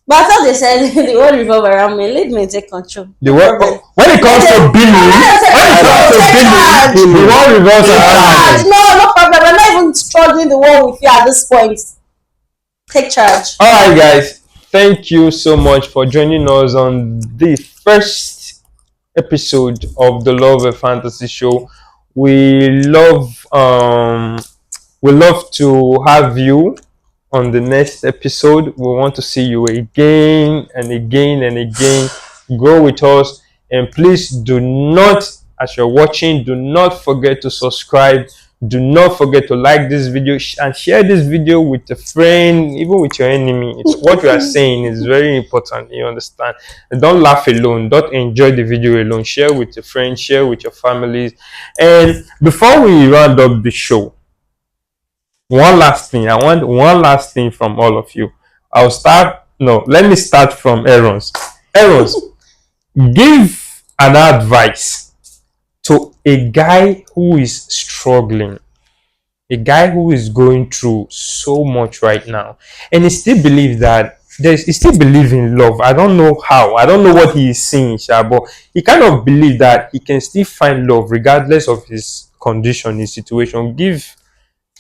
But I thought they said the world revolve around men. Let men take control. The world, when it comes to billing, the world revolves around men. No problem. I'm not even struggling the world with you at this point. Take charge. All right, guys. Thank you so much for joining us on the first episode of the Love and Fantasies Show. We love to have you on the next episode. We want to see you again and again and again. Go with us, and please do not, as you're watching, do not forget to subscribe. Do not forget to like this video and share this video with a friend, even with your enemy. It's what we are saying is very important. You understand? And don't laugh alone. Don't enjoy the video alone. Share with your friends. Share with your families. And before we round up the show, one last thing. I want one last thing from all of you. Let me start from Aaron's. Give an advice to a guy who is struggling, a guy who is going through so much right now, and he still believes that he still believes in love. I don't know how. I don't know what he is seeing, but he kind of believes that he can still find love regardless of his condition, his situation. Give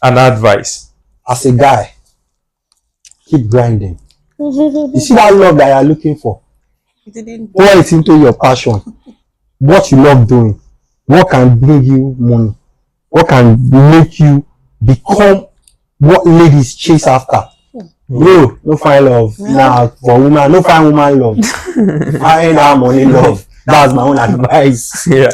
an advice. As a guy, keep grinding. You see that love that you are looking for? Pour it into your passion. What you love doing. What can bring you money? What can make you become what ladies chase after? Bro, no find love. Nah, for woman, no find woman love. Find our money love. That's my own advice. Yeah.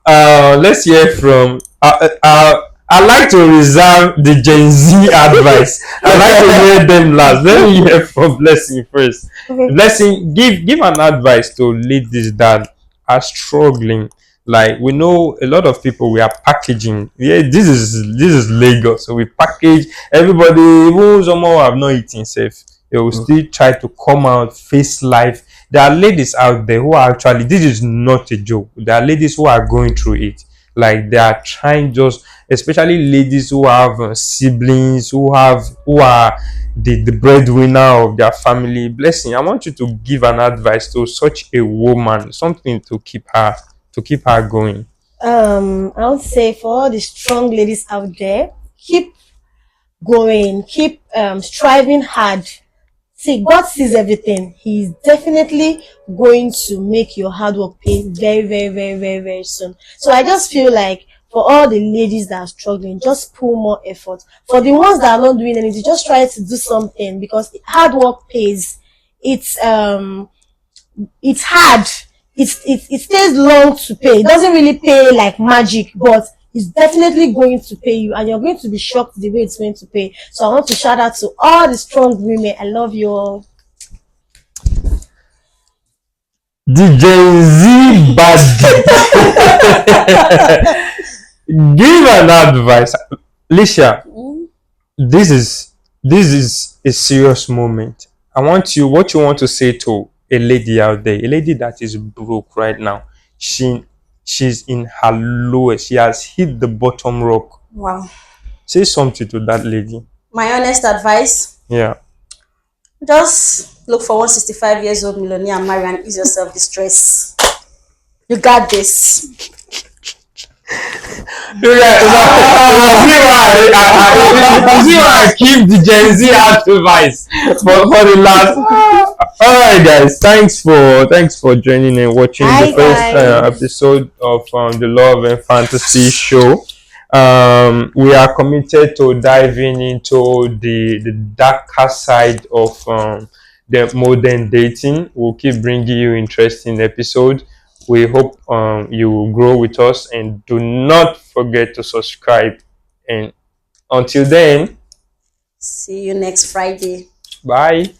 Let's hear from. I like to reserve the Gen Z advice. I like to hear them last. Let me hear from Blessing first. Okay. Blessing, give an advice to ladies that are struggling. Like, we know a lot of people, we are packaging. Yeah, this is Lagos, so we package everybody. Even someone who have not eaten safe, they will still try to come out, face life. There are ladies out there who are actually, this is not a joke. There are ladies who are going through it. Like, they are trying especially ladies who have siblings, who are the breadwinner of their family. Blessing, I want you to give an advice to such a woman, something to keep her going. I would say for all the strong ladies out there, keep going, keep striving hard. See, God sees everything. He's definitely going to make your hard work pay very, very, very, very, very soon. So I just feel like for all the ladies that are struggling, just put more effort. For the ones that are not doing anything, just try to do something because hard work pays. It's hard. It stays long to pay. It doesn't really pay like magic, but it's definitely going to pay you, and you're going to be shocked the way it's going to pay. So I want to shout out to all the strong women. I love you all. The Gen Z bad. Give an advice, Alicia. This is a serious moment. I want you what you want to say to a lady out there, a lady that is broke right now. She's in her lowest. She has hit the bottom rock. Wow. Say something to that lady. My honest advice: Yeah. just look for 165 years old millionaire and marry and ease yourself the stress. You got this. I keep the Gen Z advice for the last. All right, guys. Thanks for joining and watching the first episode of the Love and Fantasy Show. We are committed to diving into the darker side of the modern dating. We'll keep bringing you interesting episodes. We hope you will grow with us, and do not forget to subscribe. And until then, See you next Friday. bye.